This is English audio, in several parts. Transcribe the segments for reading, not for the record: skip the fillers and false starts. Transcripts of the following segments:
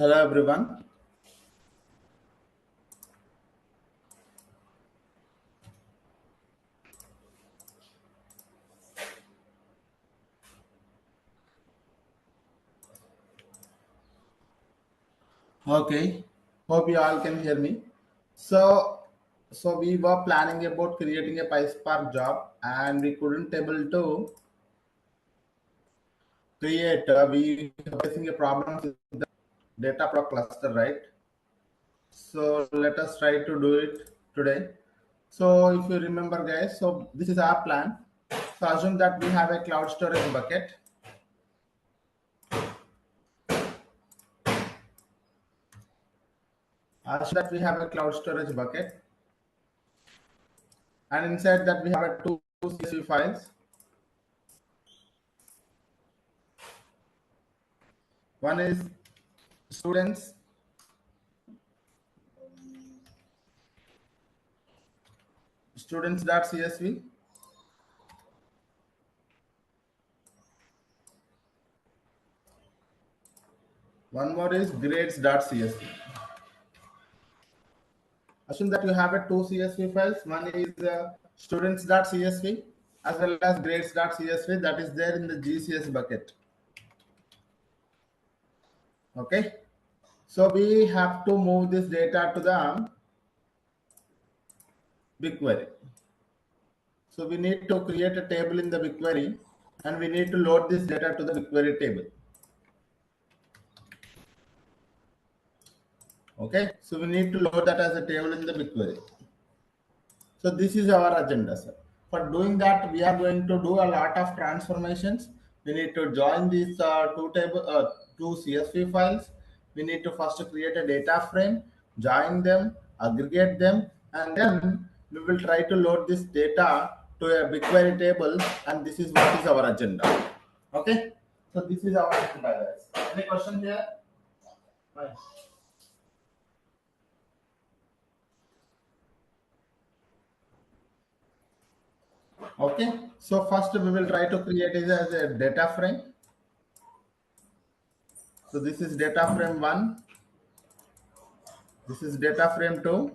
Hello everyone. Okay, hope you all can hear me. So we were planning about creating a PySpark job, and we couldn't able to create. We were facing a problem with the DataProc cluster, right? So let us try to do it today. So if you remember, guys, so this is our plan. So assume that we have a cloud storage bucket. Assume that we have a cloud storage bucket, and inside that we have a two CSV files. One is students students.csv. One more is grades.csv. Assume that you have a two CSV files. One is students.csv as well as grades.csv that is there in the GCS bucket. Okay. So we have to move this data to the BigQuery. So we need to create a table in the BigQuery and we need to load this data to the BigQuery table. Okay. So we need to load that as a table in the BigQuery. So this is our agenda, sir. For doing that, we are going to do a lot of transformations. We need to join these two CSV files. We need to first create a data frame, join them, aggregate them, and then we will try to load this data to a BigQuery table. And this is what is our agenda. Okay. So this is our agenda, guys. Any question here? Fine. Okay. So first we will try to create it as a data frame. So this is data frame 1, this is data frame 2,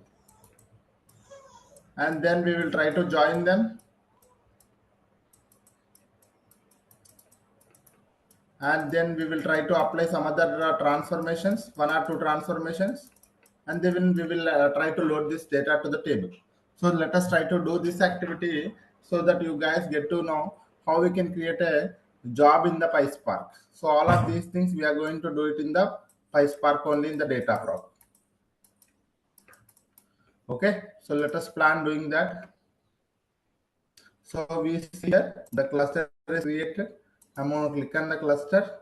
and then we will try to join them, and then we will try to apply some other transformations, one or two transformations, and then we will try to load this data to the table. So let us try to do this activity so that you guys get to know how we can create a job in the PySpark. So all of these things we are going to do it in the PySpark only in the DataProc. Okay, so let us plan doing that. So we see here the cluster is created. I'm going to click on the cluster.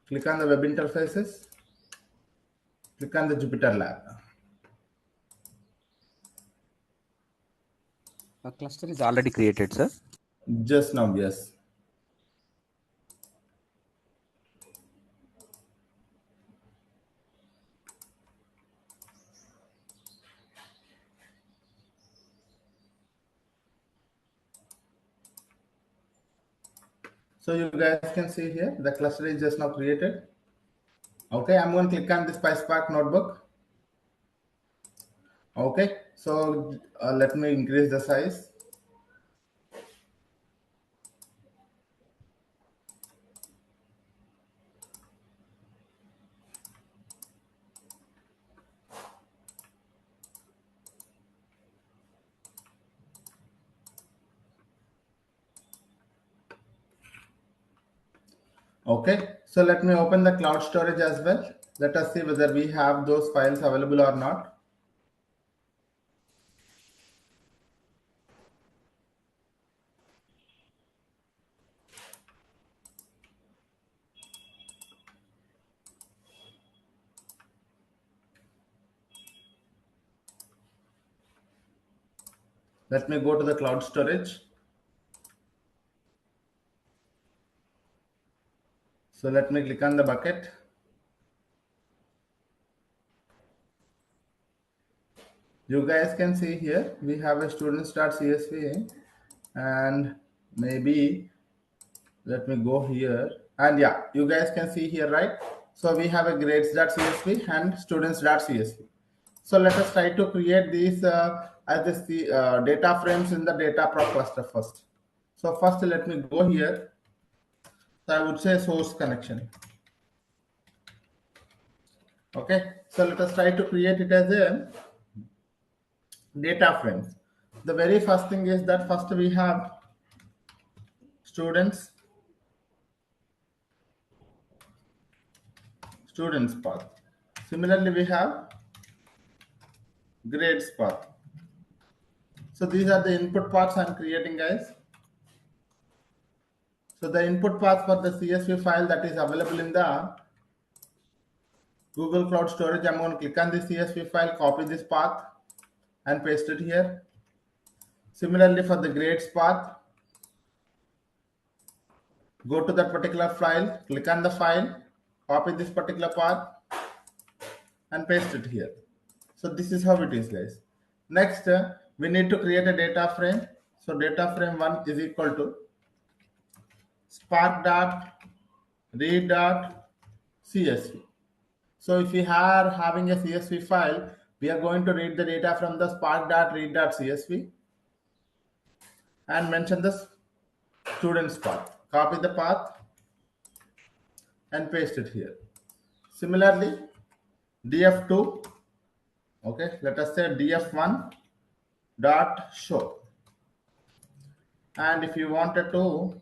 Click on the web interfaces. Click on the Jupyter Lab. A cluster is already created, sir. Just now, yes. So you guys can see here the cluster is just now created. Okay, I'm going to click on this PySpark notebook. Okay, so let me increase the size. Okay, so let me open the cloud storage as well. Let us see whether we have those files available or not. Let me go to the cloud storage. So let me click on the bucket. You guys can see here we have a students.csv and maybe let me go here. And yeah, you guys can see here, right? So we have a grades.csv and students.csv. So let us try to create these as the data frames in the DataProc cluster first. So first let me go here. So I would say source connection. Okay. So let us try to create it as a data frames. The very first thing is that first we have students path. Similarly, we have grades path. So these are the input paths I'm creating, guys. So the input path for the CSV file that is available in the Google Cloud Storage, I'm going to click on the CSV file, copy this path and paste it here. Similarly, for the grades path, go to that particular file, click on the file, copy this particular path and paste it here. So this is how it is, guys. Next, we need to create a data frame. So data frame 1 is equal to spark.read.csv. So if we are having a CSV file, we are going to read the data from the spark.read.csv and mention the students path. Copy the path and paste it here. Similarly, df2, okay, let us say df1 dot show. And if you wanted to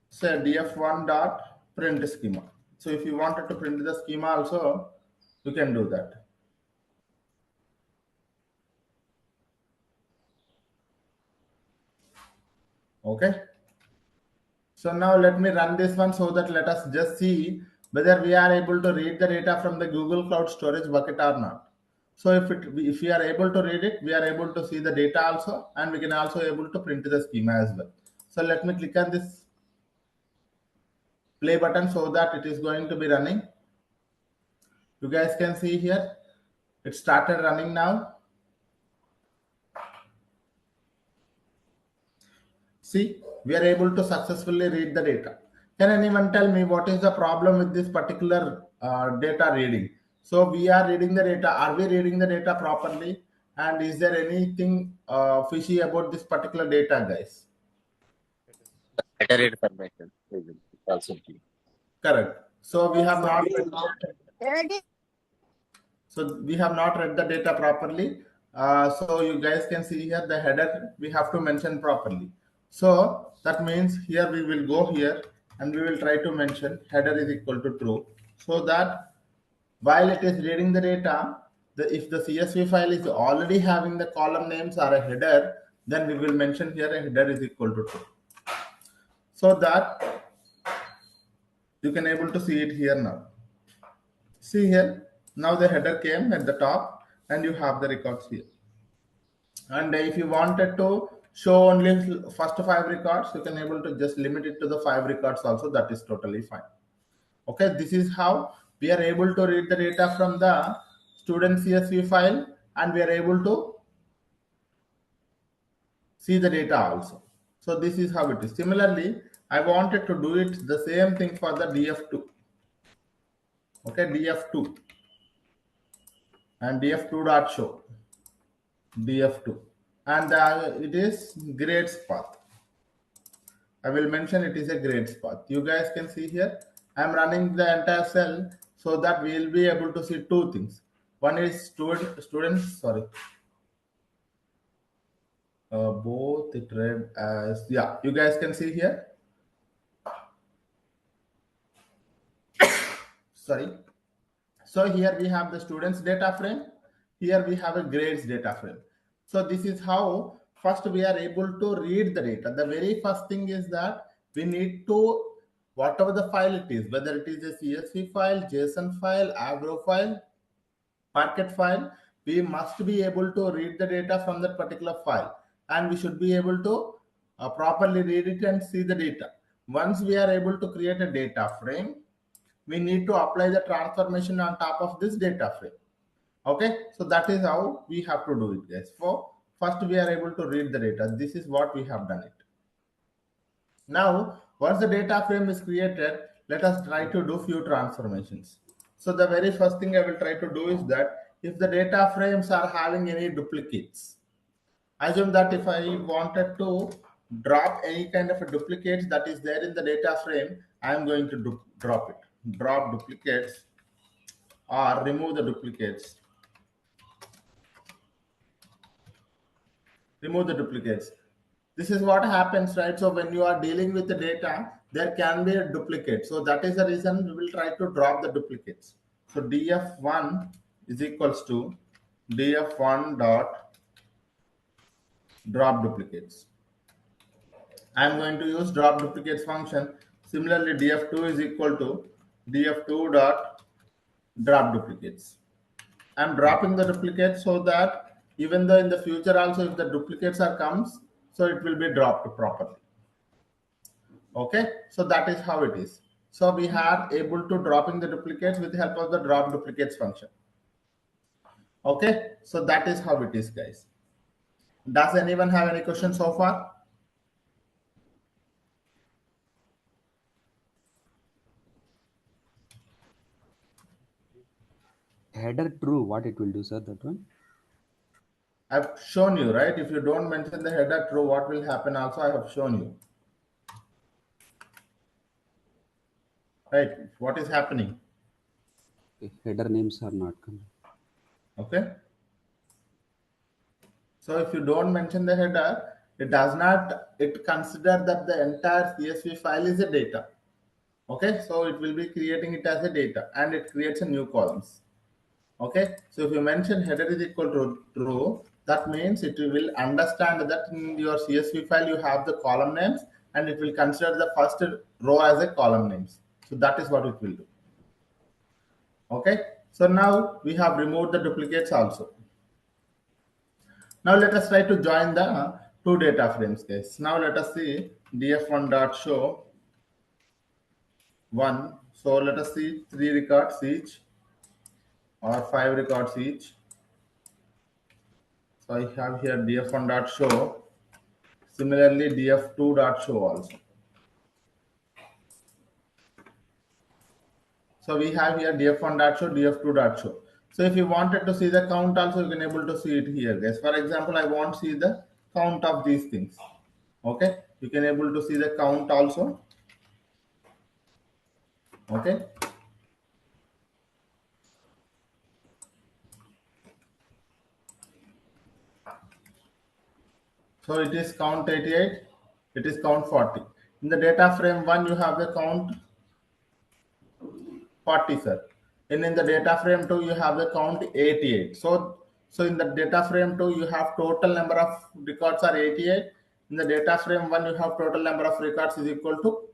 say df1 dot print schema. So if you wanted to print the schema also, you can do that. Okay. So now let me run this one so that let us just see whether we are able to read the data from the Google Cloud Storage bucket or not. So if we are able to read it, we are able to see the data also, and we can also able to print the schema as well. So let me click on this play button so that it is going to be running. You guys can see here, it started running now. See, we are able to successfully read the data. Can anyone tell me what is the problem with this particular data reading? So we are reading the data. Are we reading the data properly? And is there anything fishy about this particular data, guys? Better information. Also, Correct. So we have not read the data properly. So you guys can see here the header we have to mention properly. So that means here we will go here and we will try to mention header is equal to true, so that while it is reading the data, if the CSV file is already having the column names or a header, then we will mention here a header is equal to true, so that you can able to see it here now. See here, now the header came at the top and you have the records here. And if you wanted to show only first 5 records, you can able to just limit it to the 5 records also. That is totally fine. Okay, this is how we are able to read the data from the student CSV file, and we are able to see the data also. So this is how it is. Similarly, I wanted to do it the same thing for the df2. Okay, df2 and df2.show df2, and it is grades path. I will mention it is a grades path. You guys can see here, I am running the entire cell so that we will be able to see two things. One is students, sorry. Both it read as, yeah, you guys can see here. Sorry. So here we have the students data frame. Here we have a grades data frame. So this is how first we are able to read the data. The very first thing is that we need to, whatever the file it is, whether it is a CSV file, JSON file, agro file, Parquet file, we must be able to read the data from that particular file, and we should be able to properly read it and see the data. Once we are able to create a data frame, we need to apply the transformation on top of this data frame. Okay, so that is how we have to do it, guys. For first we are able to read the data. This is what we have done it. Now once the data frame is created, let us try to do few transformations. So the very first thing I will try to do is that if the data frames are having any duplicates, assume that if I wanted to drop any kind of a duplicate that is there in the data frame, I am going to drop it. Drop duplicates or remove the duplicates. Remove the duplicates. This is what happens, right? So when you are dealing with the data, there can be a duplicate. So that is the reason we will try to drop the duplicates. So df1 is equals to df1 dot drop duplicates. I am going to use drop duplicates function. Similarly, df2 is equal to df2 dot drop duplicates. I am dropping the duplicates so that even though in the future also if the duplicates are comes, so it will be dropped properly. Okay, so that is how it is. So we are able to dropping the duplicates with the help of the drop duplicates function. Okay, so that is how it is, guys. Does anyone have any questions so far? Header true, what it will do, sir, that one? I've shown you, right? If you don't mention the header true, what will happen also I have shown you. Right, what is happening? Okay, header names are not coming. Okay. So if you don't mention the header, it does not, it consider that the entire CSV file is a data. Okay, so it will be creating it as a data and it creates a new columns. Okay, so if you mention header is equal to true, that means it will understand that in your CSV file you have the column names and it will consider the first row as a column names. So that is what it will do. Okay, so now we have removed the duplicates also. Now let us try to join the two data frames, guys. Now let us see df1 dot show 1. So let us see 3 records each or 5 records each. So I have here df1 dot show. Similarly, df2 dot show also. So we have here df1 dot show, df2 dot show. So if you wanted to see the count also, you can able to see it here, guys. For example, I want to see the count of these things. Okay, you can able to see the count also. Okay. So it is count 88, it is count 40. In the data frame 1, you have the count 40, sir. And in the data frame 2, you have the count 88. So in the data frame 2, you have total number of records are 88. In the data frame 1, you have total number of records is equal to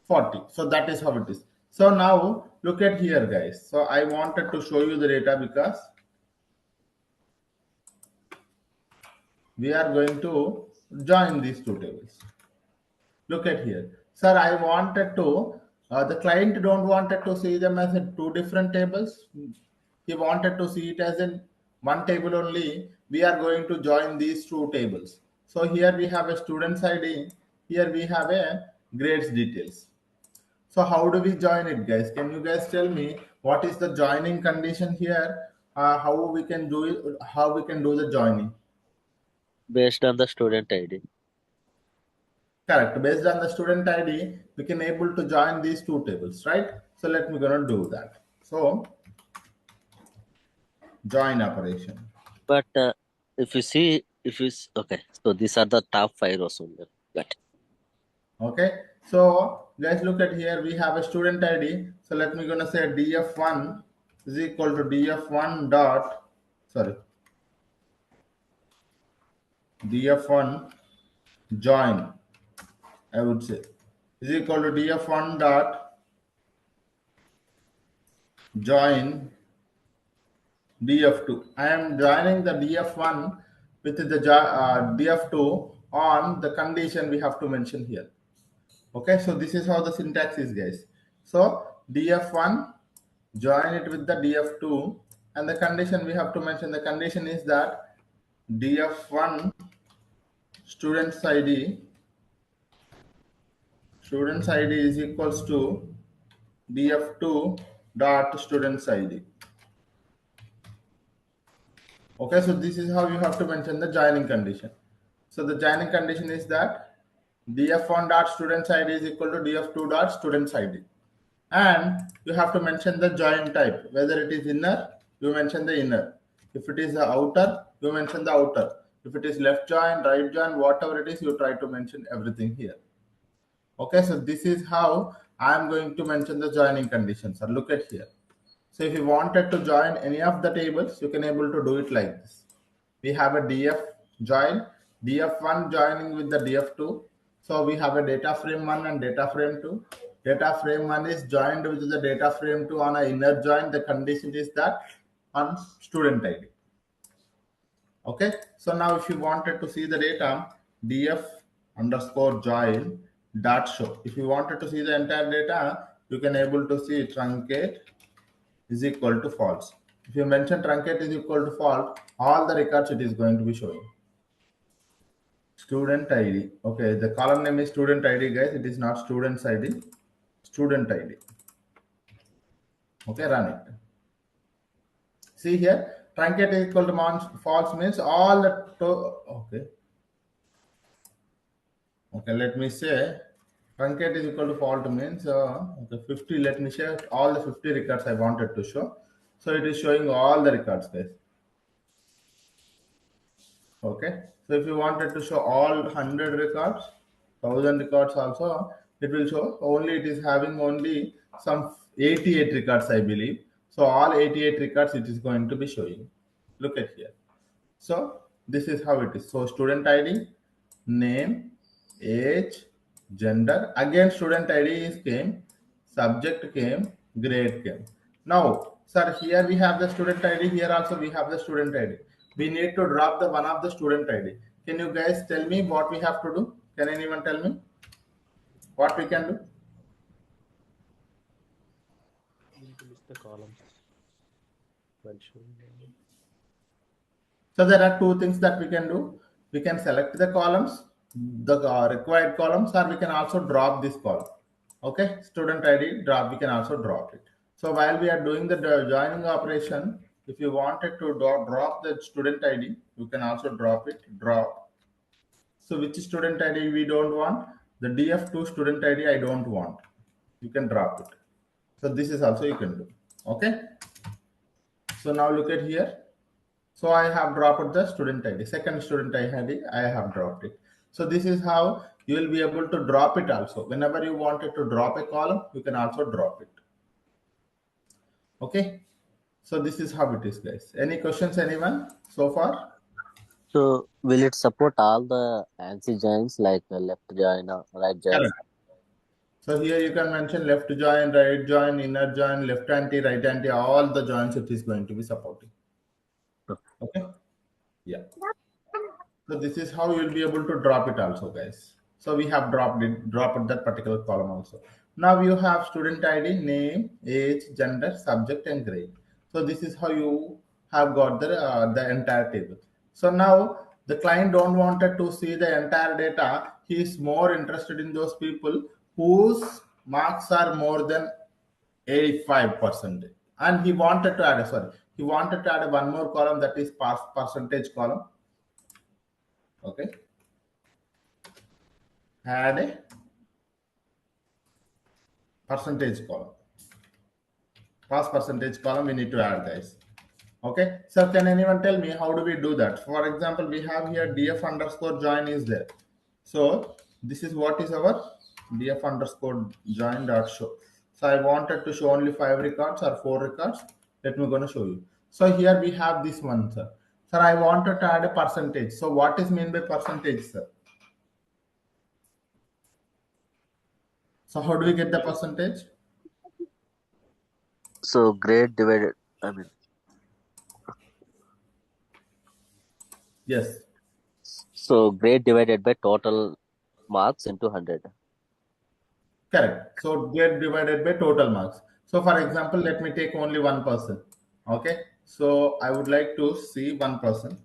40. So that is how it is. So now look at here, guys. So I wanted to show you the data because we are going to join these two tables. Look at here, sir. I wanted to. The client don't wanted to see them as in two different tables. He wanted to see it as in one table only. We are going to join these two tables. So here we have a student's ID. Here we have a grades details. So how do we join it, guys? Can you guys tell me what is the joining condition here? How we can do it? How we can do the joining? Based on the student ID. Correct. Based on the student ID, we can able to join these two tables, right? So let me gonna do that. So join operation. But if you see, okay, so these are the top 5 rows only. Got it. Okay. So guys, look at here. We have a student ID. So let me gonna say df1 is equal to df1 dot sorry df1 join. I would say is equal to df1 dot join df2. I am joining the df1 with the df2 on the condition we have to mention here. Okay, so this is how the syntax is, guys. So df1 join it with the df2 and the condition we have to mention, the condition is that df1 students id is equals to df2 dot students id. Okay, so this is how you have to mention the joining condition. So the joining condition is that df1 dot students id is equal to df2 dot students id, and you have to mention the join type. Whether it is inner, you mention the inner. If it is the outer, you mention the outer. If it is left join, right join, whatever it is, you try to mention everything here. Okay, so this is how I am going to mention the joining conditions. So look at here. So if you wanted to join any of the tables, you can able to do it like this. We have a df join, df1 joining with the df2. So we have a data frame 1 and data frame 2. Data frame 1 is joined with the data frame 2 on an inner join. The condition is that on student ID. Okay, so now if you wanted to see the data, df underscore join dot show. If you wanted to see the entire data, you can able to see truncate is equal to false. If you mention truncate is equal to false, all the records it is going to be showing. Student ID. Okay, the column name is student ID, guys. It is not student's ID. Student ID. Okay, run it. See here, truncate is equal to false means all the okay. Okay, let me say truncate is equal to false means okay, 50. Let me share all the 50 records I wanted to show. So it is showing all the records, guys. Okay, so if you wanted to show all 100 records, 1000 records also, it will show. Only it is having only some 88 records, I believe. So all 88 records it is going to be showing. Look at here. So this is how it is. So student ID, name, age, gender. Again, student ID is came, subject came, grade came. Now, sir, here we have the student ID. Here also we have the student ID. We need to drop the one of the student ID. Can you guys tell me what we have to do? Can anyone tell me what we can do? List the columns. So there are two things that we can do. We can select the columns, the required columns, or we can also drop this column. Okay, student ID drop, we can also drop it. So while we are doing the joining operation, if you wanted to drop the student ID, you can also drop it, drop. So which student ID we don't want? The df2 student ID I don't want. You can drop it. So this is also you can do. Okay. So now look at here. So I have dropped the student ID. Second student ID, I have dropped it. So this is how you will be able to drop it also. Whenever you wanted to drop a column, you can also drop it. Okay. So this is how it is, guys. Any questions, anyone so far? So will it support all the ANSI joins like left join or right join? Correct. So here you can mention left join, right join, inner join, left anti, right anti, all the joins it is going to be supporting. Okay. Yeah. So this is how you will be able to drop it also, guys. So we have dropped that particular column also. Now you have student ID, name, age, gender, subject, and grade. So this is how you have got the entire table. So now the client don't wanted to see the entire data. He is more interested in those people whose marks are more than 85%. And he wanted to add, he wanted to add one more column, that is pass percentage column. Okay, add a percentage column, pass percentage column we need to add, guys. Okay, so can anyone tell me how do we do that? For example, we have here df underscore join is there. So this is what is our df underscore join dot show. So I wanted to show only 5 records or 4 records. Let me gonna show you. So here we have this one, sir. Sir, I wanted to add a percentage. So what is mean by percentage, sir? So how do we get the percentage? So grade divided, Yes, so grade divided by total marks into 100. correct. So get divided by total marks. So for example, let me take only one person. Okay. So I would like to see one person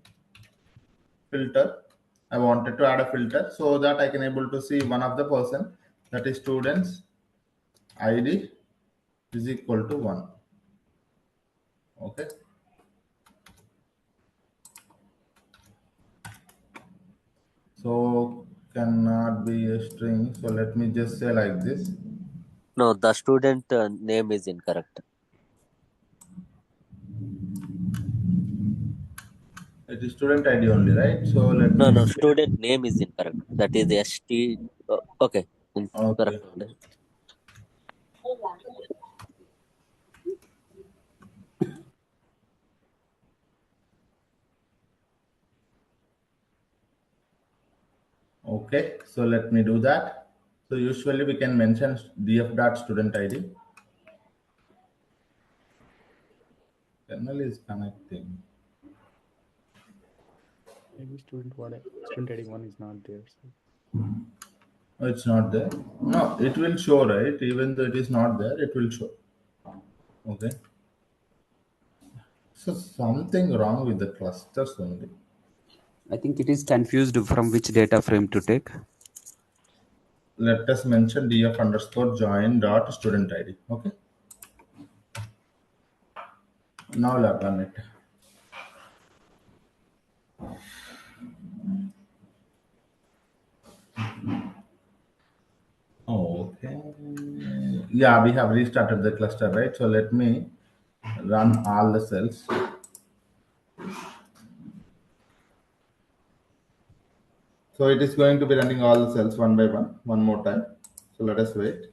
filter. I wanted to add a filter so that I can able to see one of the person, that is students ID. is equal to 1. Okay. So cannot be a string. So let me just say like this. No, the student name is incorrect. It is student ID only, right? So let No, me no, say, student name is incorrect. That is ST. Okay, okay. correct only. Okay, so let me do that. So usually we can mention df dot student ID. Kernel is connecting. Maybe student ID one is not there. So. Oh, it's not there. No, it will show, right? Even though it is not there, it will show. Okay. So something wrong with the clusters only. I think it is confused from which data frame to take. Let us mention df underscore join dot student ID. Okay. Now let's run it. Okay. Yeah, we have restarted the cluster, right? So let me run all the cells. So it is going to be running all the cells one by one more time. So let us wait.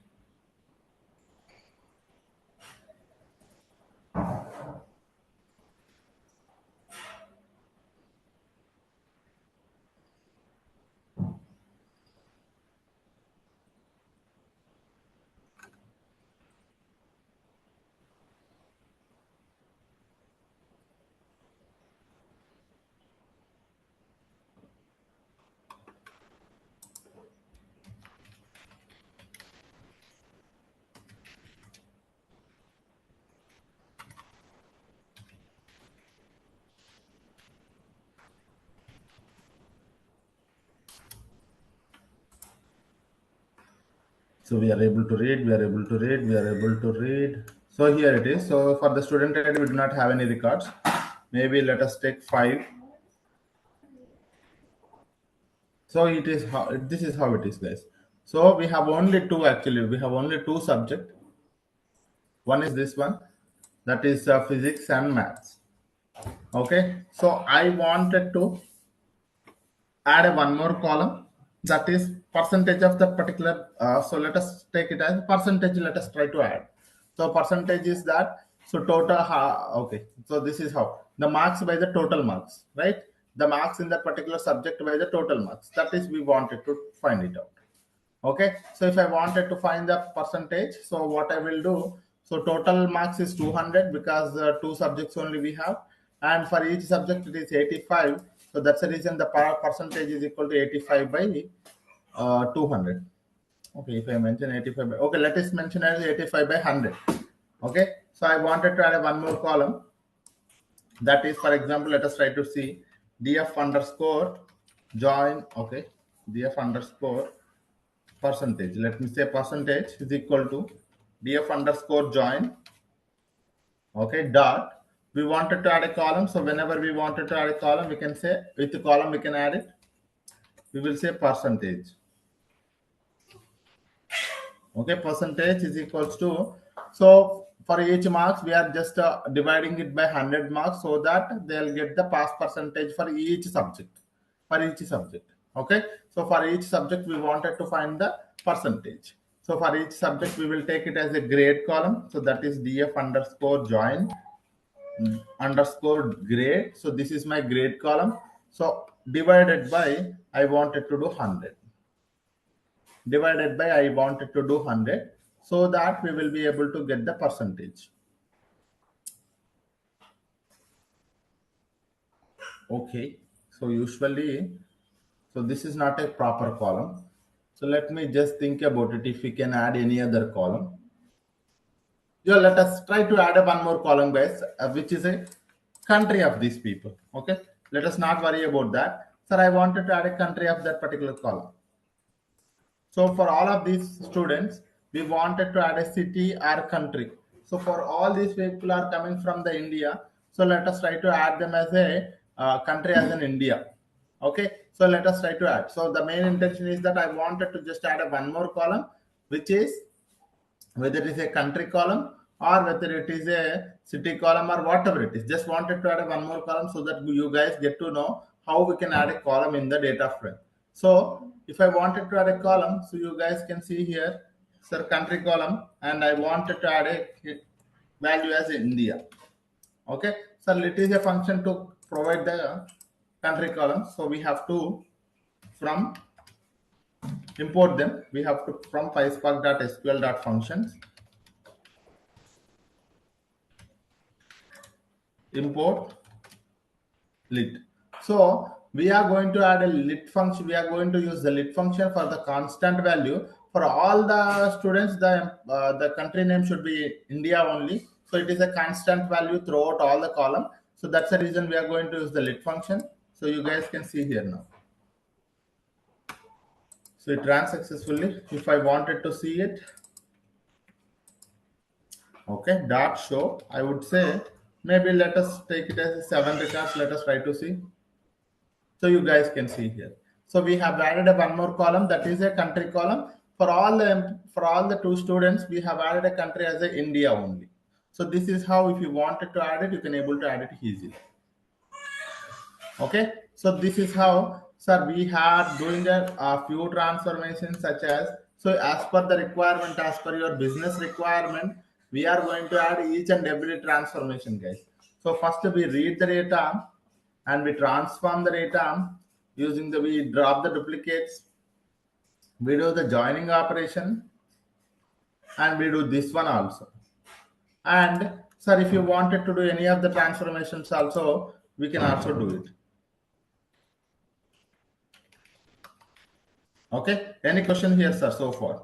So we are able to read, we are able to read, we are able to read. So here it is. So for the student ID, we do not have any records. Maybe let us take 5. So it is how this is how it is, guys. So we have only two actually. We have only two subject. One is this one, that is physics and maths. Okay. So I wanted to add a one more column, that is percentage of the particular so let us take it as percentage. Let us try to add. So percentage is that, so total okay, so this is how the marks by the total marks, right? The marks in that particular subject by the total marks, that is we wanted to find it out. Okay, so if I wanted to find the percentage, so what I will do, so total marks is 200 because two subjects only we have, and for each subject it is 85. So that's the reason the percentage is equal to 85 by 200. Okay, if I mention 85 by, okay, let us mention as 85 by 100. Okay, so I wanted to add one more column, that is, for example, let us try to see df underscore join. Okay, df underscore percentage, let me say percentage is equal to df underscore join. Okay, dot, we wanted to add a column, so whenever we wanted to add a column, we can say with the column we can add it, we will say percentage. Okay, percentage is equals to, so for each marks we are just dividing it by 100 marks, so that they'll get the pass percentage for each subject, for each subject. Okay, so for each subject we wanted to find the percentage. So for each subject we will take it as a grade column, so that is df underscore join underscore grade. So this is my grade column. So divided by, I wanted to do 100, divided by, I wanted to do 100, so that we will be able to get the percentage. Okay, so usually, so this is not a proper column. So let me just think about it, if we can add any other column. Yeah, let us try to add one more column, guys, which is a country of these people. Okay, let us not worry about that. Sir, I wanted to add a country of that particular column. So for all of these students, we wanted to add a city or country. So for all these people are coming from the India. So let us try to add them as a country as an India. Okay, so let us try to add. So the main intention is that I wanted to just add a one more column, which is whether it is a country column or whether it is a city column or whatever it is. Just wanted to add one more column so that you guys get to know how we can add a column in the data frame. So if I wanted to add a column, so you guys can see here, sir, country column, and I wanted to add a value as India. Okay, so it is a function to provide the country column. So we have to from import them. We have to from PySpark.sql.functions import lit. So we are going to add a lit function. We are going to use the lit function for the constant value for all the students. The country name should be India only. So it is a constant value throughout all the column. So that's the reason we are going to use the lit function. So you guys can see here now. So it ran successfully. If I wanted to see it, okay, dot show, I would say maybe let us take it as 7 records. Let us try to see. So you guys can see here. So we have added a one more column, that is a country column. For all the two students, we have added a country as a India only. So this is how, if you wanted to add it, you can able to add it easily. Okay, so this is how, sir, we have doing a few transformations such as, so as per the requirement, as per your business requirement, we are going to add each and every transformation, guys. So first we read the data and we transform the data using we drop the duplicates, we do the joining operation, and we do this one also. And sir, if you wanted to do any of the transformations also, we can also do it. Okay, any question here, sir, so far?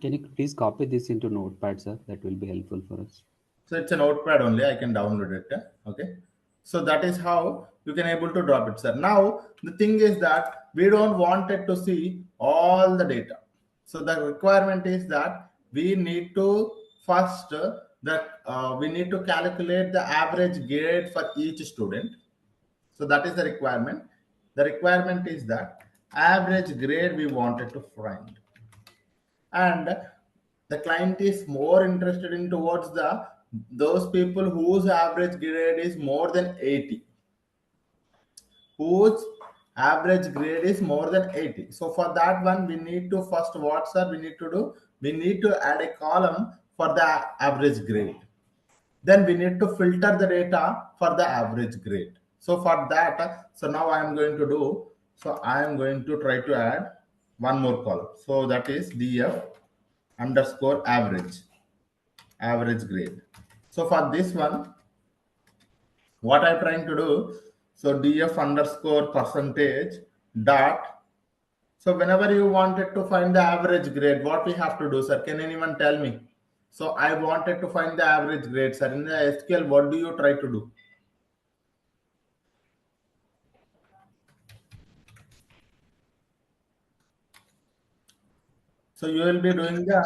Can you please copy this into Notepad, sir? That will be helpful for us. So it's a notepad only, I can download it. Okay, so that is how you can able to drop it, sir. Now the thing is that we don't want it to see all the data. So the requirement is that we need to first we need to calculate the average grade for each student. So that is the requirement. The requirement is that average grade we wanted to find, and the client is more interested in towards those people whose average grade is more than 80, whose average grade is more than 80. So for that one, we need to first, what, sir, we need to do, we need to add a column for the average grade. Then we need to filter the data for the average grade. So for that, so now I am going to do, so I am going to try to add one more column. So that is df underscore average grade. So for this one, what I'm trying to do, so df underscore percentage dot. So whenever you wanted to find the average grade, what we have to do, sir? Can anyone tell me? So I wanted to find the average grade, sir. In the SQL, what do you try to do? So you will be doing the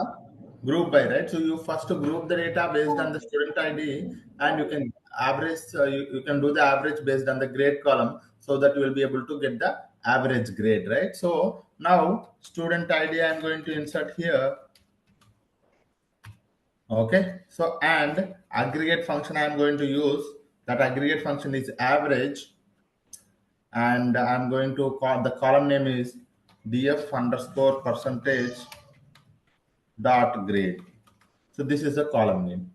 group by, right? So you first group the data based on the student ID, and you can average. You can do the average based on the grade column, so that you will be able to get the average grade, right? So now student ID I am going to insert here. Okay. So and aggregate function I am going to use. That aggregate function is average, and I'm going to call the column name is df underscore percentage dot grade. So this is a column name.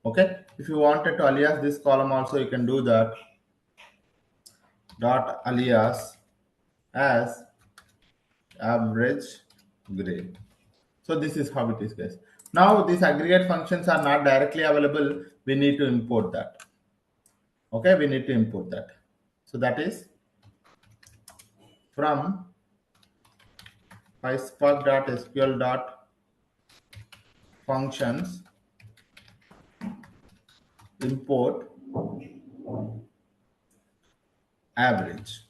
Okay, if you wanted to alias this column also, you can do that. Dot alias as average grade. So this is how it is, guys. Now these aggregate functions are not directly available. We need to import that. Okay, we need to import that. So that is from PySpark.sql.functions import average.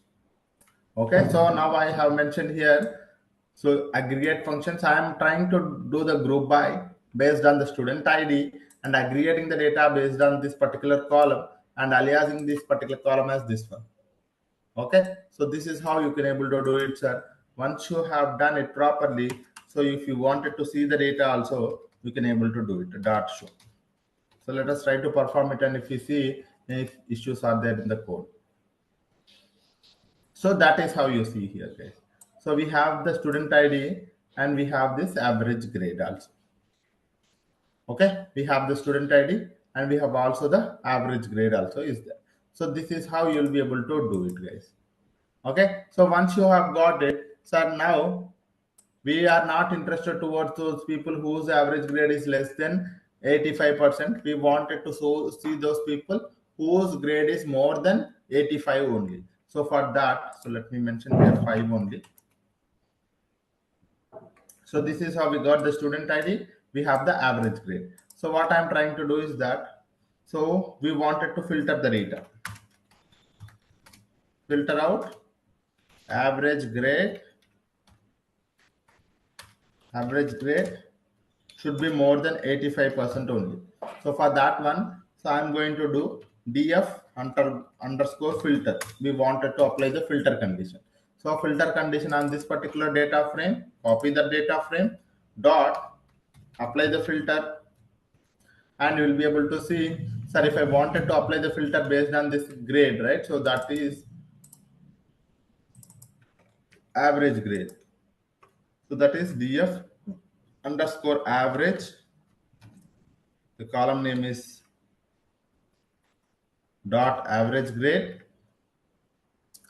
Okay, so now I have mentioned here So aggregate functions, I am trying to do the group by based on the student ID and aggregating the data based on this particular column and aliasing this particular column as this one. Okay, so this is how you can able to do it, sir. Once you have done it properly, so if you wanted to see the data also, you can able to do it, dot show. So let us try to perform it, and if you see if issues are there in the code. So that is how you see here, guys. So we have the student ID and we have this average grade also. Okay, we have the student ID and we have also the average grade also is there. So this is how you'll be able to do it, guys. Okay, so once you have got it, sir, now we are not interested towards those people whose average grade is less than 85%. We wanted to see those people whose grade is more than 85 only. So for that, so let me mention here 5 only. So this is how we got the student ID. We have the average grade. So what I'm trying to do is that, so we wanted to filter the data. Filter out average grade. Average grade should be more than 85% only. So for that one, so I'm going to do df underscore filter. We wanted to apply the filter condition. So filter condition on this particular data frame, copy the data frame, dot, apply the filter, and you will be able to see, sir, if I wanted to apply the filter based on this grade, right? So that is average grade. So that is df underscore average. The column name is dot average grade.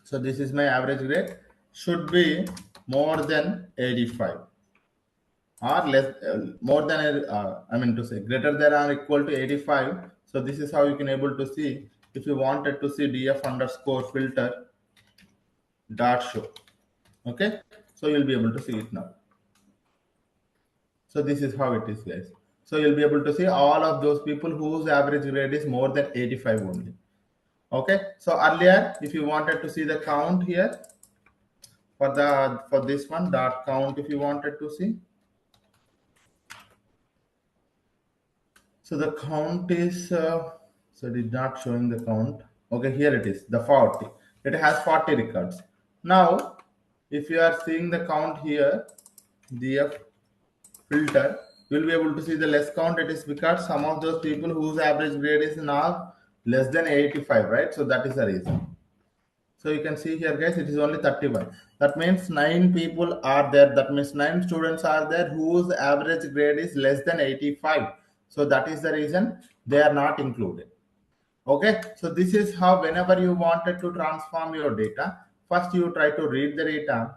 So this is my average grade, should be more than 85 or less, more than I mean to say greater than or equal to 85. So this is how you can able to see if you wanted to see df underscore filter dot show. Okay, so you'll be able to see it now. So this is how it is, guys. So you'll be able to see all of those people whose average grade is more than 85 only. Okay, so earlier if you wanted to see the count here for this one, dot count, if you wanted to see, so the count is so it is not showing the count. Okay, here it is, the 40. It has 40 records. Now if you are seeing the count here, df filter, you will be able to see the less count. It is because some of those people whose average grade is now less than 85, right? So that is the reason. So you can see here, guys, it is only 31. That means 9 people are there. That means 9 students are there whose average grade is less than 85. So that is the reason they are not included. Okay, so this is how whenever you wanted to transform your data, first you try to read the data.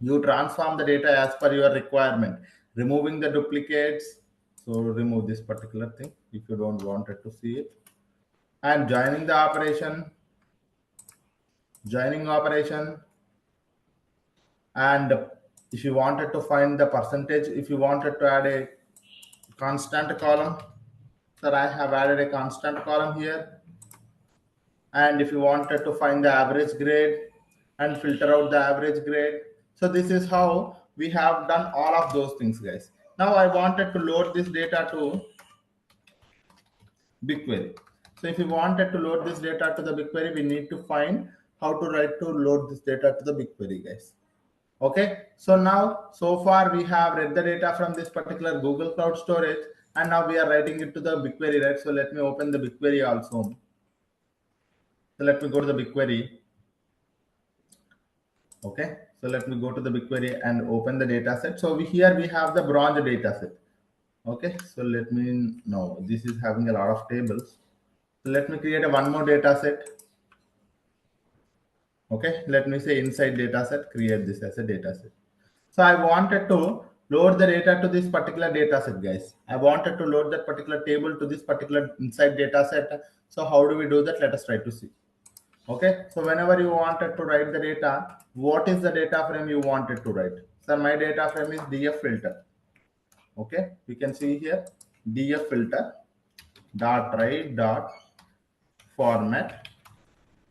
You transform the data as per your requirement, removing the duplicates. So remove this particular thing if you don't want it to see it, and joining operation, and if you wanted to find the percentage, if you wanted to add a constant column, sir, I have added a constant column here. And if you wanted to find the average grade and filter out the average grade, so this is how we have done all of those things, guys. Now I wanted to load this data to BigQuery. So if you wanted to load this data to the BigQuery, we need to find how to write to load this data to the BigQuery, guys. Okay, so now so far we have read the data from this particular Google Cloud storage, and now we are writing it to the BigQuery, right? So let me open the BigQuery also. So let me go to the BigQuery. Okay, so let me go to the BigQuery and open the data set. So here we have the bronze data set. Okay, so let me, no, this is having a lot of tables. So let me create one more data set. Okay, let me say inside data set, create this as a data set. So I wanted to load the data to this particular data set, guys. I wanted to load that particular table to this particular inside data set. So how do we do that? Let us try to see. Okay, so whenever you wanted to write the data, what is the data frame you wanted to write? So my data frame is df filter. Okay, you can see here df filter dot write dot format.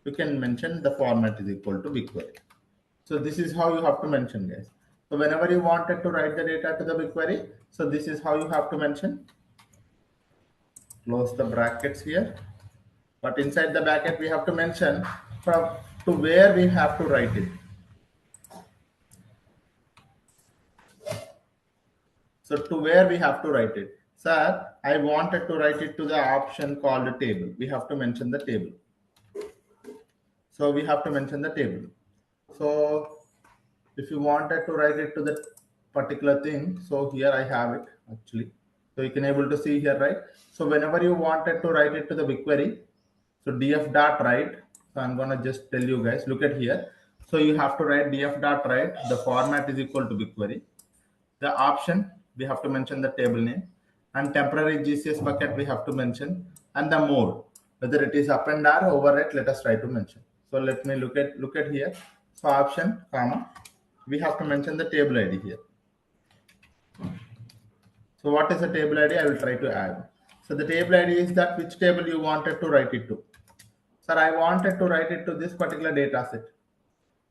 You can mention the format is equal to BigQuery. So this is how you have to mention, guys. So whenever you wanted to write the data to the BigQuery, so this is how you have to mention. Close the brackets here. But inside the bracket, we have to mention from to where we have to write it. So to where we have to write it. Sir, I wanted to write it to the option called table. We have to mention the table. So we have to mention the table. So if you wanted to write it to the particular thing, so here I have it actually. So you can able to see here, right? So whenever you wanted to write it to the BigQuery, so df dot write. So I'm gonna just tell you guys, look at here. So you have to write df dot write. The format is equal to BigQuery. The option, we have to mention the table name, and temporary GCS bucket we have to mention, and the mode, whether it is append or overwrite, let us try to mention. So let me look at here. So option, comma, we have to mention the table ID here. So what is the table ID? I will try to add. So the table ID is that which table you wanted to write it to. Sir, I wanted to write it to this particular data set.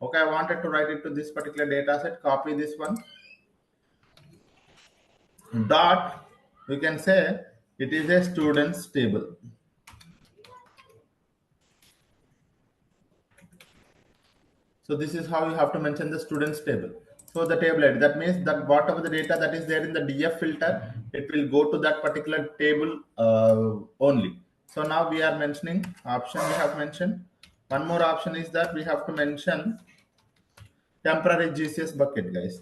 Okay, I wanted to write it to this particular data set. Copy this one. Dot, we can say it is a students table. So this is how you have to mention the students table. So the table ID, that means that whatever the data that is there in the DF filter, it will go to that particular table only. So now we are mentioning option we have mentioned. One more option is that we have to mention temporary GCS bucket, guys.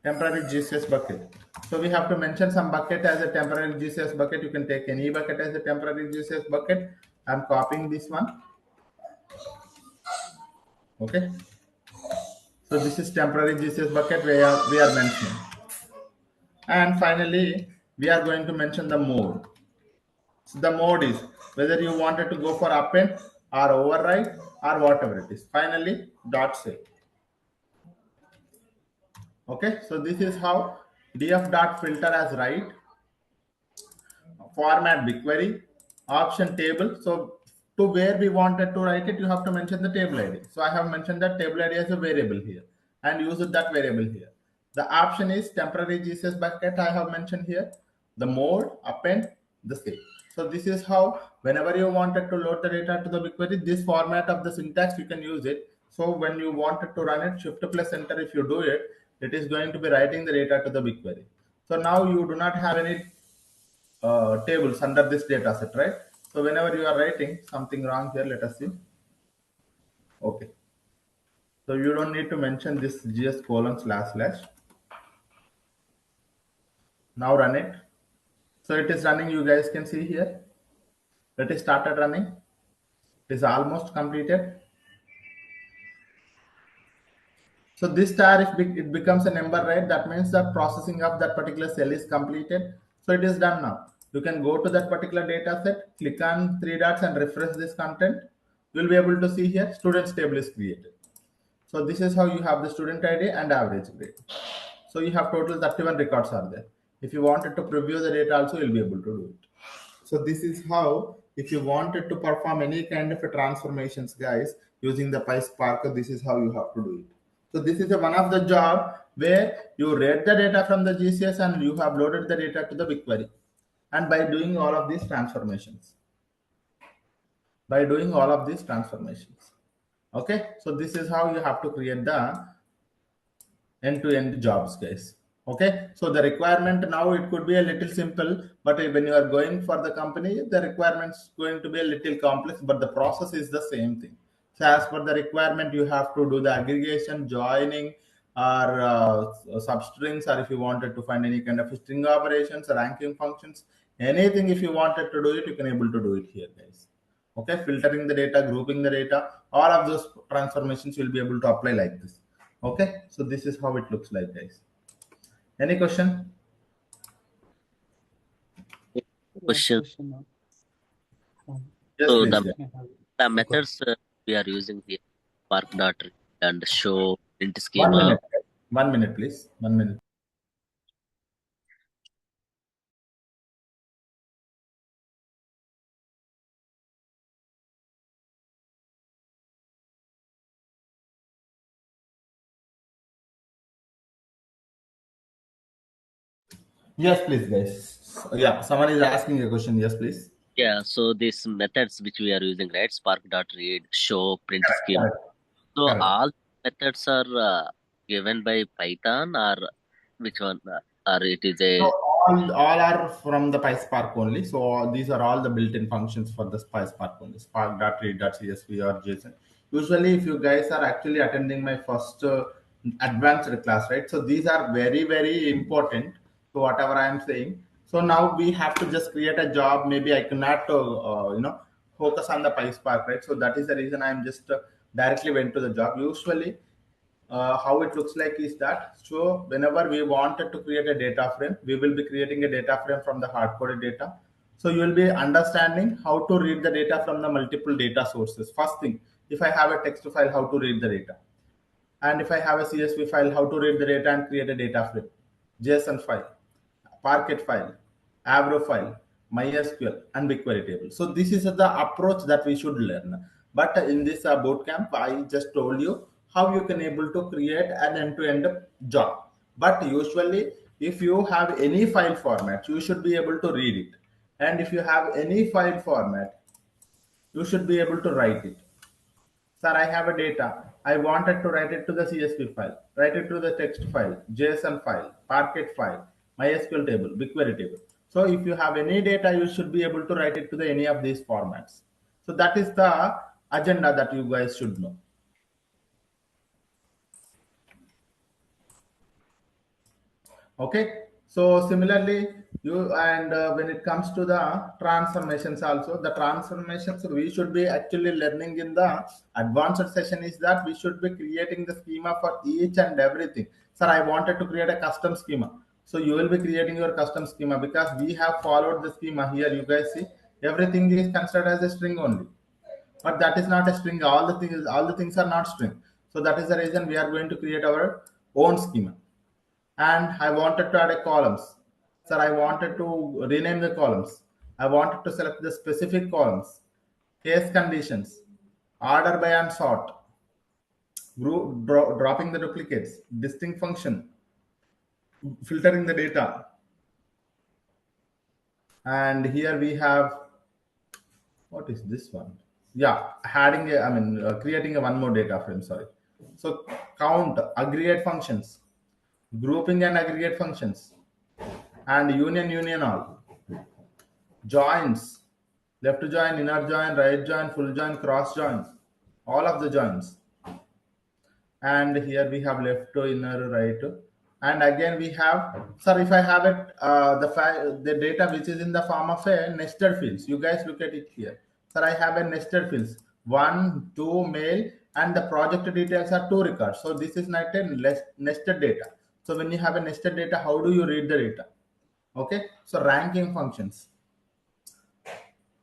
Temporary GCS bucket. So we have to mention some bucket as a temporary GCS bucket. You can take any bucket as a temporary GCS bucket. I'm copying this one. Okay. So this is temporary GCS bucket we are mentioning. And finally, we are going to mention the mode. So the mode is whether you wanted to go for append or override or whatever it is. Finally, dot save. Okay, so this is how df dot filter as write, format BigQuery, option table. So to where we wanted to write it, you have to mention the table ID. So I have mentioned that table ID as a variable here and use that variable here. The option is temporary GCS bucket I have mentioned here, the mode, append, the save. So this is how whenever you wanted to load the data to the BigQuery, this format of the syntax you can use it. So when you wanted to run it, shift plus enter, if you do it, it is going to be writing the data to the BigQuery. So now you do not have any tables under this data set, right? So whenever you are writing something wrong here, let us see. Okay. So you don't need to mention this gs colon slash slash. Now run it. So it is running, you guys can see here. It is started running. It is almost completed. So this star, if it becomes a number, right? That means the processing of that particular cell is completed. So it is done now. You can go to that particular data set, click on three dots and refresh this content. You'll be able to see here students table is created. So this is how you have the student ID and average grade. So you have total 31 records are there. If you wanted to preview the data also, you'll be able to do it. So this is how, if you wanted to perform any kind of a transformations, guys, using the PySpark, this is how you have to do it. So this is one of the job where you read the data from the GCS and you have loaded the data to the BigQuery. And by doing all of these transformations. Okay, so this is how you have to create the end-to-end jobs, guys. Okay, so the requirement now, it could be a little simple, but when you are going for the company, the requirements going to be a little complex, but the process is the same thing. So as per the requirement, you have to do the aggregation, joining, or substrings, or if you wanted to find any kind of string operations, ranking functions, anything, if you wanted to do it, you can able to do it here, guys. Okay, filtering the data, grouping the data, all of those transformations will be able to apply like this. Okay, so this is how it looks like, guys. Any question? Question. Yes, So please. the methods we are using here, spark dot and show int 1 schema. minute. 1 minute, please. 1 minute. Yes, please, guys. Yeah, someone is asking a question. Yes, please. Yeah, so these methods which we are using, right? Spark.read, show, print schema. Correct. So Correct. all methods are given by Python, or which one? Or it is So a all are from the PySpark only. So these are all the built-in functions for the PySpark only. Spark.read.csv or JSON. Usually, if you guys are actually attending my first advanced class, right? So these are very, very important to whatever I am saying. So now we have to just create a job. Maybe I cannot, focus on the PySpark, right? So that is the reason I am just directly went to the job. Usually, how it looks like is that, so whenever we wanted to create a data frame, we will be creating a data frame from the hard coded data. So you will be understanding how to read the data from the multiple data sources. First thing, if I have a text file, how to read the data, and if I have a CSV file, how to read the data and create a data frame, JSON file, Parquet file, Avro file, MySQL, and BigQuery table. So this is the approach that we should learn. But in this bootcamp, I just told you how you can able to create an end-to-end job. But usually, if you have any file format, you should be able to read it. And if you have any file format, you should be able to write it. Sir, I have a data. I wanted to write it to the CSV file, write it to the text file, JSON file, Parquet file, MySQL table, BigQuery table. So if you have any data, you should be able to write it to the any of these formats. So that is the agenda that you guys should know. Okay, so similarly, you and when it comes to the transformations, also the transformations we should be actually learning in the advanced session is that we should be creating the schema for each and everything. Sir, I wanted to create a custom schema, so you will be creating your custom schema because we have followed the schema here. You guys see everything is considered as a string only, but that is not a string. All the things are not string. So that is the reason we are going to create our own schema. And I wanted to add a columns. Sir, I wanted to rename the columns. I wanted to select the specific columns, case conditions, order by and sort, dropping the duplicates, distinct function, filtering the data. And here we have, what is this one? Yeah, adding a, creating a one more data frame, sorry. So count, aggregate functions, grouping and aggregate functions, and union all, joins, left join, inner join, right join, full join, cross joins, all of the joins. And here we have left to inner, right to, and again we have, sir, if I have it, the data which is in the form of a nested fields. You guys look at it here. Sir, I have a nested fields, 1, 2, mail, and the project details are 2 records. So this is not a nested data. So when you have a nested data, how do you read the data? Okay, so ranking functions.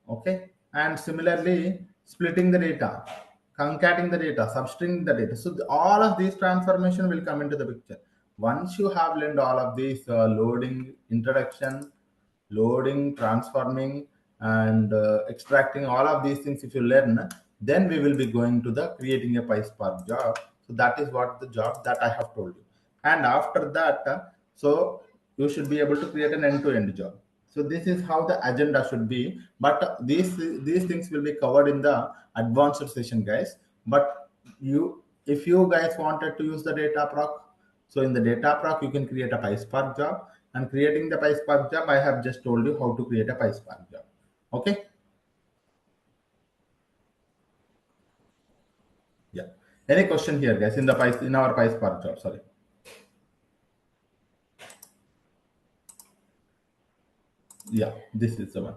Okay, and similarly splitting the data, concatenating the data, substring the data. So all of these transformation will come into the picture once you have learned all of these, loading, introduction, loading, transforming, and extracting all of these things. If you learn, then we will be going to the creating a PySpark job. So that is what the job that I have told you. And after that, so you should be able to create an end-to-end job. So this is how the agenda should be. But these things will be covered in the advanced session, guys. But if you guys wanted to use the DataProc, so in the DataProc you can create a PySpark job. And creating the PySpark job, I have just told you how to create a PySpark job. Okay. Yeah. Any question here, guys, in our PySpark job? Sorry. Yeah, this is the one.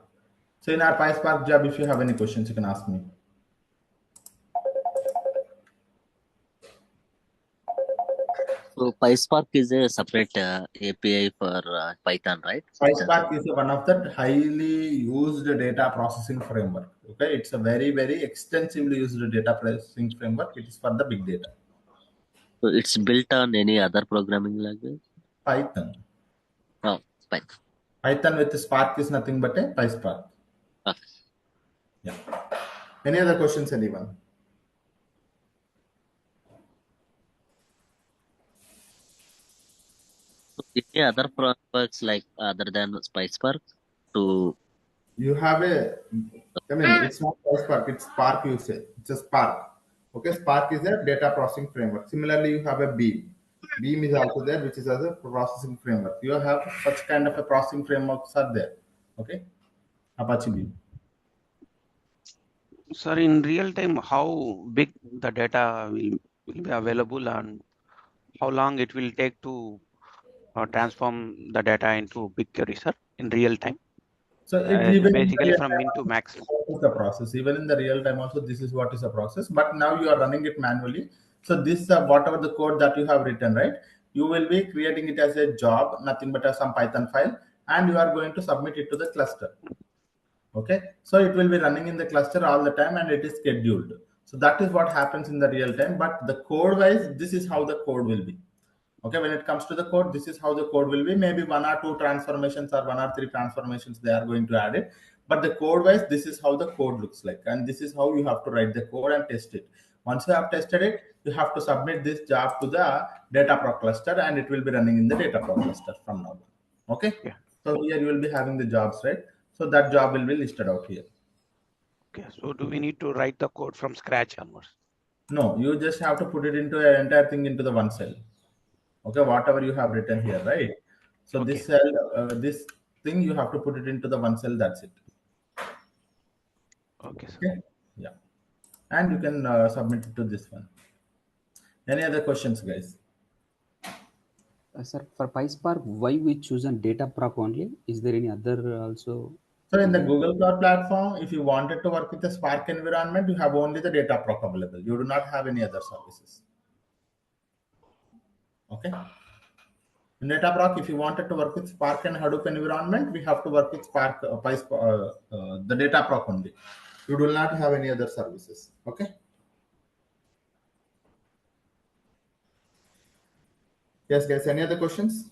So in our PySpark job, if you have any questions, you can ask me. so PySpark is a separate API for Python, right? PySpark is one of the highly used data processing framework. Okay, it's a very, very extensively used data processing framework. It is for the big data. So it's built on any other programming language? Python. Oh, Python. Python with Spark is nothing but a PySpark. Okay. Yeah. Any other questions, anyone? Any other frameworks like other than PySpark to You have it's not PySpark, it's Spark you say. It's a Spark. Okay, Spark is a data processing framework. Similarly, you have a Beam. Beam is also there, which is as a processing framework. You have such kind of a processing frameworks are there. Okay, Apache Beam. Sir, in real time, how big the data will be available and how long it will take to transform the data into big query, sir, in real time? So it even in the Basically real from time min to also, max. this is what is the process. Even in the real time also, this is what is the process. But now you are running it manually. So this whatever the code that you have written, right? You will be creating it as a job, nothing but some Python file, and you are going to submit it to the cluster. Okay, so it will be running in the cluster all the time, and it is scheduled. So that is what happens in the real time. But the code wise, this is how the code will be. Okay, when it comes to the code, this is how the code will be. Maybe one or two transformations or one or three transformations they are going to add it, but the code wise, this is how the code looks like, and this is how you have to write the code and test it. Once you have tested it, you have to submit this job to the DataProc cluster, and it will be running in the DataProc cluster from now on. Okay, Yeah. so here you will be having the jobs, right? So that job will be listed out here. Okay, so do we need to write the code from scratch onwards? No, you just have to put it into an entire thing into the one cell. Okay, whatever you have written here, right? So Okay. this cell, this thing, you have to put it into the one cell. That's it. Okay, sir. Okay, yeah, and you can submit it to this one. Any other questions, guys? Sir, for PySpark, why we chosen DataProc only? Is there any other also? So in the Google Cloud platform, if you wanted to work with the Spark environment, you have only the DataProc available. You do not have any other services. Okay. In DataProc, if you wanted to work with Spark and Hadoop environment, we have to work with Spark, PySpark, the DataProc only. You do not have any other services. Okay. Yes, guys. Any other questions?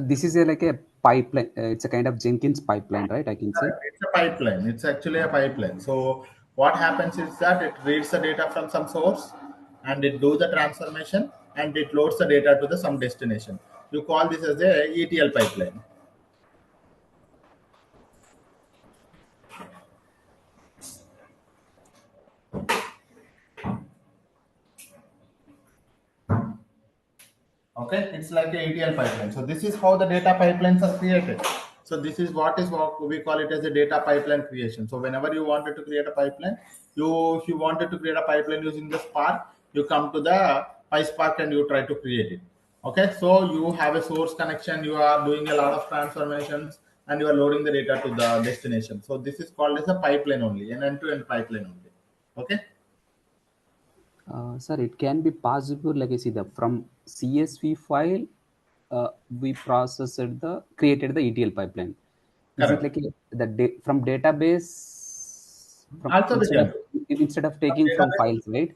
This is like a pipeline. It's a kind of Jenkins pipeline, right? I can say. It's a pipeline. It's actually a pipeline. So what happens is that it reads the data from some source, and it do the transformation, and it loads the data to the some destination. You call this as a ETL pipeline. Okay, it's like a ETL pipeline. So this is how the data pipelines are created. So this is what we call it as a data pipeline creation. So whenever you wanted to create a pipeline, if you wanted to create a pipeline using the Spark, you come to the PySpark and you try to create it. Okay, so you have a source connection, you are doing a lot of transformations, and you are loading the data to the destination. So this is called as a pipeline only, an end-to-end pipeline only. Okay. Sir, it can be possible, like I see the from CSV file, we created the ETL pipeline. Is it Correct. like from database from Also we can do. instead of taking from files, right?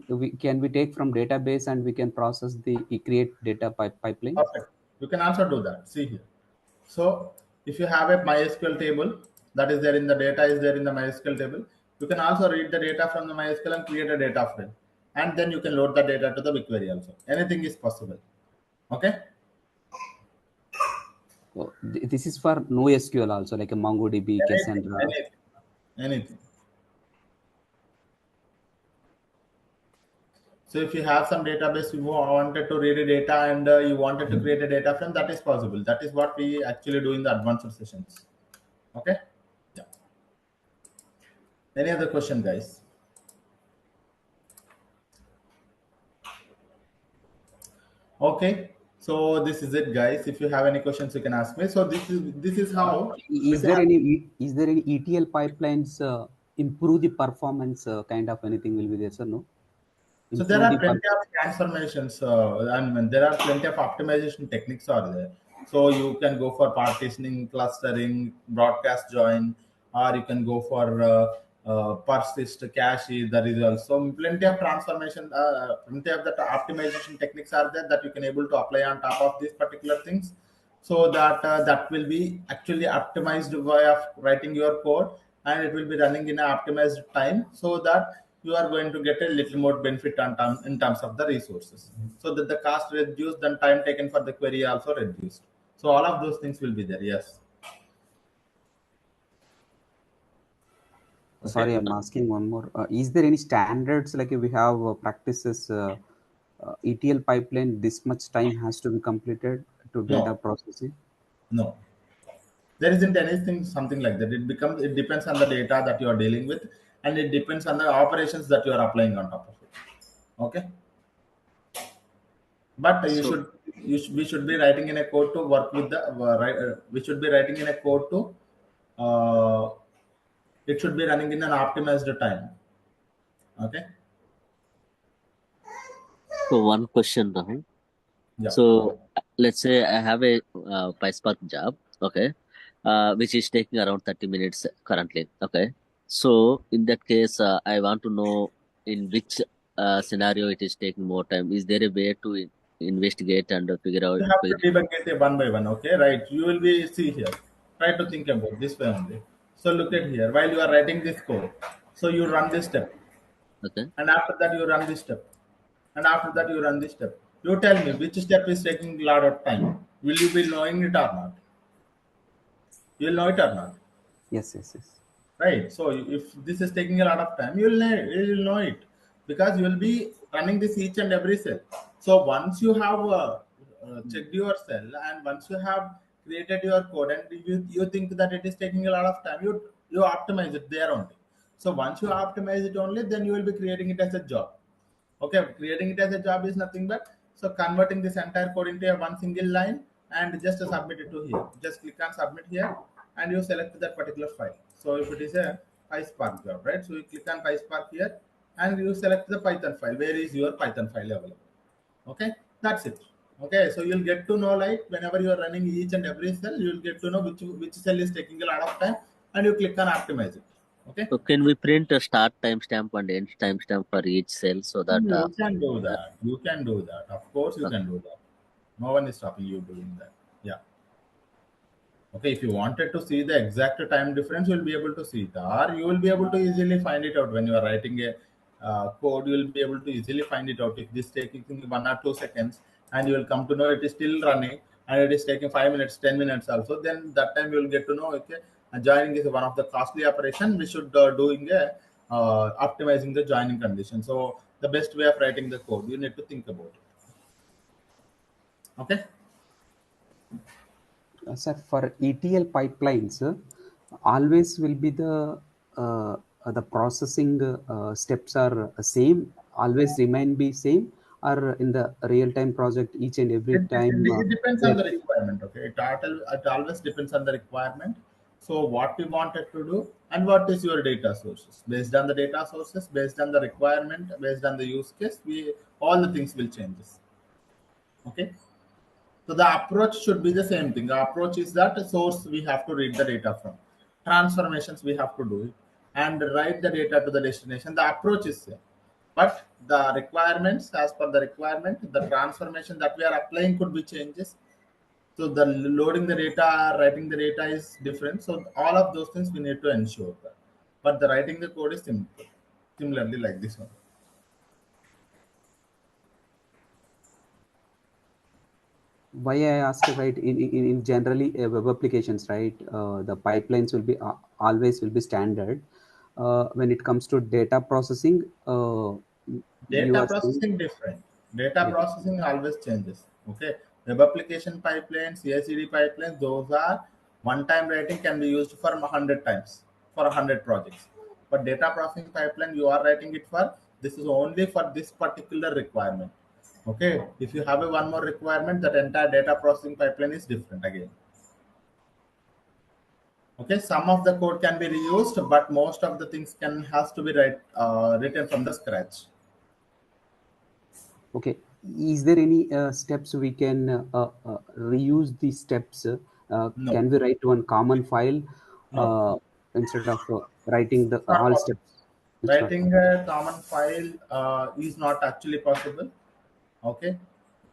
We take from database and we can process the create data pipeline. Perfect. You can also do that. See here. So if you have a MySQL table that is there in the data is there in the MySQL table, you can also read the data from the MySQL and create a data frame. And then you can load the data to the BigQuery also. Anything is possible. Okay. So this is for NoSQL also, like a MongoDB, Cassandra. Anything. So if you have some database, you wanted to read a data and you wanted to create a data frame, that is possible. That is what we actually do in the advanced sessions. Okay. Yeah. Any other question, guys? Okay, so this is it, guys. If you have any questions, you can ask me. So this is how. Is there any ETL pipelines improve the performance? Kind of anything will be there, sir? No. So there are plenty of transformations, and there are plenty of optimization techniques are there. So you can go for partitioning, clustering, broadcast join, or you can go for persist, cache. There is also plenty of transformation, plenty of the optimization techniques are there that you can able to apply on top of these particular things, so that that will be actually optimized way of writing your code, and it will be running in an optimized time, so that you are going to get a little more benefit on in terms of the resources, so that the cost reduced, then time taken for the query also reduced. So all of those things will be there. Yes. Sorry, Okay. I'm asking one more. Is there any standards like if we have practices ETL pipeline? This much time has to be completed to data No, processing. no, there isn't anything something like that. It depends on the data that you are dealing with, and it depends on the operations that you are applying on top of it. Okay. But So we should be writing in a code to work with the we should be writing in a code to uh, it should be running in an optimized time. Okay. one question, Rahul. Yeah. So let's say I have a PySpark job, okay, which is taking around 30 minutes currently. Okay. So in that case, I want to know in which scenario it is taking more time. Is there a way to investigate and figure out? You have to debug it one by one. Okay, right? You will be see here. Try to think about this way only. So look at here. While you are writing this code, so you run this step, Okay. and after that you run this step, and after that you run this step. You tell me which step is taking a lot of time. Will you be knowing it or not? You will know it or not, Yes, yes, yes. right? So if this is taking a lot of time, you'll know it, because you will be running this each and every cell. So once you have checked your cell, and once you have created your code, and you think that it is taking a lot of time, you optimize it there only. So once you optimize it only, then you will be creating it as a job. Okay, creating it as a job is nothing but so converting this entire code into a one single line, and just submit it to here. Just click on submit here, and you select that particular file. So if it is a PySpark job, right? So you click on PySpark here, and you select the Python file. Where is your Python file available? Okay, that's it. Okay, so you'll get to know, like whenever you are running each and every cell, you'll get to know which cell is taking a lot of time, and you click on optimize it. Okay. So can we print a start timestamp and end timestamp for each cell so that You can do that that. You can do that. Of course, you can do that. No one is stopping you doing that. Yeah. Okay. If you wanted to see the exact time difference, you'll be able to see it, or you will be able to easily find it out when you are writing a code. You will be able to easily find it out if this taking 1 or 2 seconds, and you will come to know it is still running, and it is taking 5 minutes, 10 minutes also. Then that time you will get to know. Okay, joining is one of the costly operation. We should doing a optimizing the joining condition. So the best way of writing the code, you need to think about it. Okay. Sir, for ETL pipelines, always will be the processing steps are same, always remain be same, or in the real time project each and every time It depends on they're the requirement. Okay, it always depends on the requirement. So what we wanted to do, and what is your data sources? Based on the data sources, based on the requirement, based on the use case, we all the things will changes. Okay. So the approach should be the same thing. The approach is that source we have to read the data from. Transformations we have to do it, and write the data to the destination. The approach is same. But the requirements, as per the requirement, the transformation that we are applying could be changes. So the loading the data, writing the data is different. So all of those things we need to ensure that. But the writing the code is simple. Similarly like this one. why I asked, right, in generally web applications, right, the pipelines will be always will be standard. When it comes to data processing, you Data are saying, processing different. Data yeah. processing always changes. Okay. Web application pipelines, CI/CD pipelines, those are one-time writing, can be used for 100 times for 100 projects. But data processing pipeline, you are writing it for this is only for this particular requirement. Okay. If you have a one more requirement, that entire data processing pipeline is different again. Okay. Some of the code can be reused, but most of the things can has to be written from the scratch. Okay. Is there any steps we can reuse these steps? No. Can we write one common file No. instead of writing the It's not all possible. steps? It's not Writing possible. a common file is not actually possible. Okay.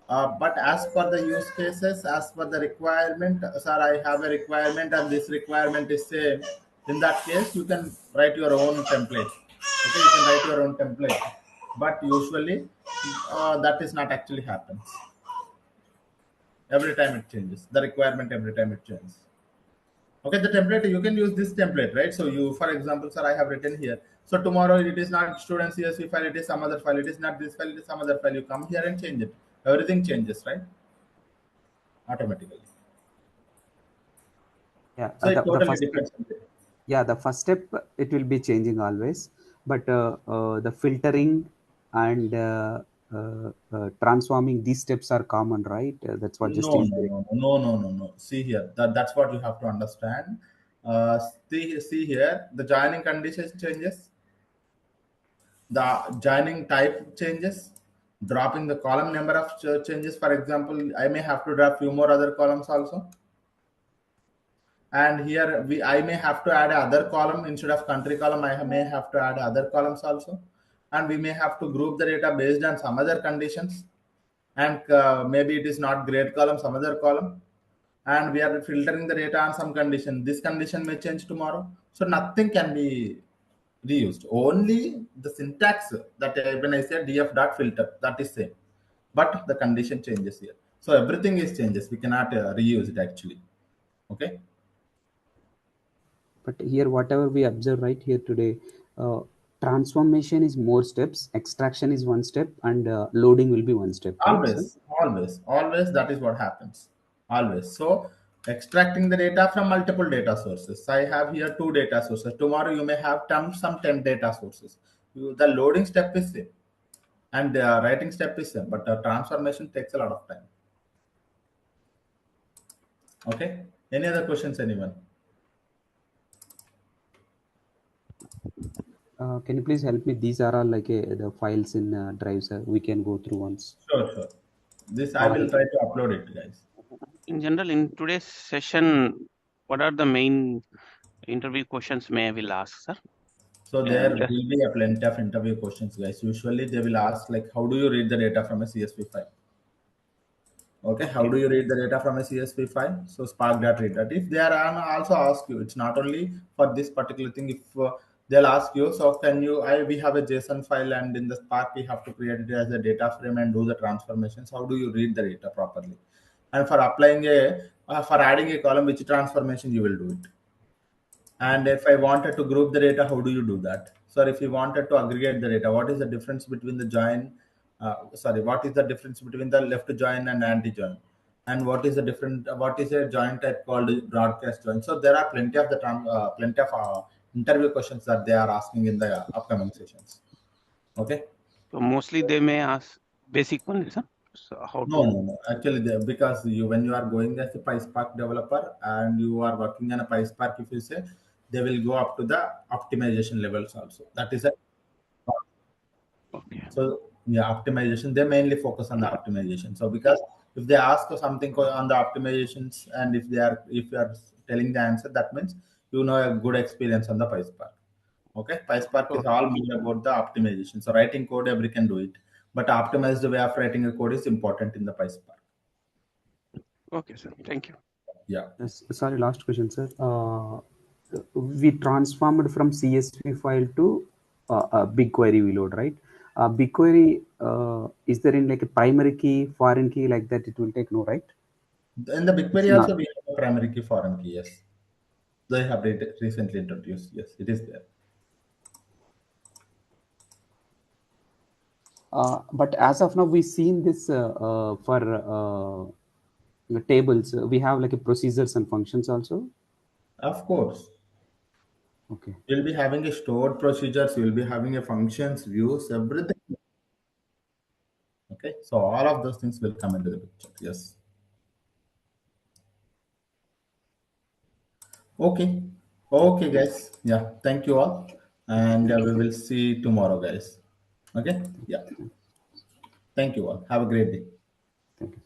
But as per the use cases, as per the requirement, sir, I have a requirement, and this requirement is same. In that case, you can write your own template. Okay, you can write your own template, but usually that is not actually happens. Every time it changes. The requirement every time it changes. Okay, the template, you can use this template, right? So you, for example, sir, I have written here. So tomorrow it is not student CSV file, it is some other file. It is not this file, it is some other file. You come here and change it. Everything changes, right? Automatically. Yeah, So it the totally first depends. the first step it will be changing always, but the filtering and transforming these steps are common, right? That's what No, Justin is no, saying. no, no, no, no, no. See here, that's what you have to understand. See here, the joining conditions changes, the joining type changes, dropping the column number of changes. For example, I may have to drop few more other columns also. And here I may have to add other column instead of country column. I may have to add other columns also, and we may have to group the data based on some other conditions. And maybe it is not grade column, some other column, and we are filtering the data on some condition. This condition may change tomorrow, so nothing can be reused. Only the syntax that when I said df dot filter, that is same, but the condition changes here. So everything is changes. We cannot reuse it actually. Okay. But here, whatever we observe right here today, transformation is more steps, extraction is one step, and loading will be one step, right, sir? Always that is what happens. Always. So extracting the data from multiple data sources. I have here 2 data sources. Tomorrow you may have some 10 data sources. The loading step is same, and the writing step is same, but the transformation takes a lot of time. Okay. Any other questions, anyone? Can you please help me? These are all like the files in Drive, sir. We can go through once. Sure. This I will try to upload it, guys. In general, in today's session, what are the main interview questions may I will ask, sir? So there will be a plenty of interview questions, guys. Usually they will ask like, how do you read the data from a CSV file? Okay, how do you read the data from a CSV file? So Spark dot read that. If they are also ask you, it's not only for this particular thing. If they'll ask you, so can you? We have a JSON file, and in the Spark we have to create it as a data frame and do the transformations. How do you read the data properly? And for applying for adding a column, which transformation you will do it? And if I wanted to group the data, how do you do that? So if you wanted to aggregate the data, what is the difference between the join? What is the difference between the left join and anti-join? And what is the different? What is a join type called broadcast join? So there are plenty of interview questions that they are asking in the upcoming sessions. Okay. So mostly they may ask basic one, sir. So how No. Actually, because when you are going as a PySpark developer and you are working on a PySpark, if you say, they will go up to the optimization levels also. That is okay. So yeah, optimization. They mainly focus on the optimization. So because if they ask something on the optimizations, and if you are telling the answer, that means you know a good experience on the PySpark. Okay, PySpark is all more about the optimization. So writing code, every can do it, but optimized way of writing a code is important in the PySpark. Okay, sir. Thank you. Yeah. Sorry, last question, sir. We transformed from CSV file to BigQuery we load, right? BigQuery, is there in like a primary key, foreign key like that? It will take no, right? In the BigQuery also we have a primary key, foreign key. Yes, they have recently introduced. Yes, it is there. But as of now, we've seen this for the tables. We have like a procedures and functions also. Of course. Okay. You'll be having a stored procedures. You'll be having a functions, views, everything. Okay, so all of those things will come into the picture. Yes. Okay, guys. Yeah, thank you all, and we will see tomorrow, guys. Okay. Yeah. Thank you all. Have a great day. Thank you.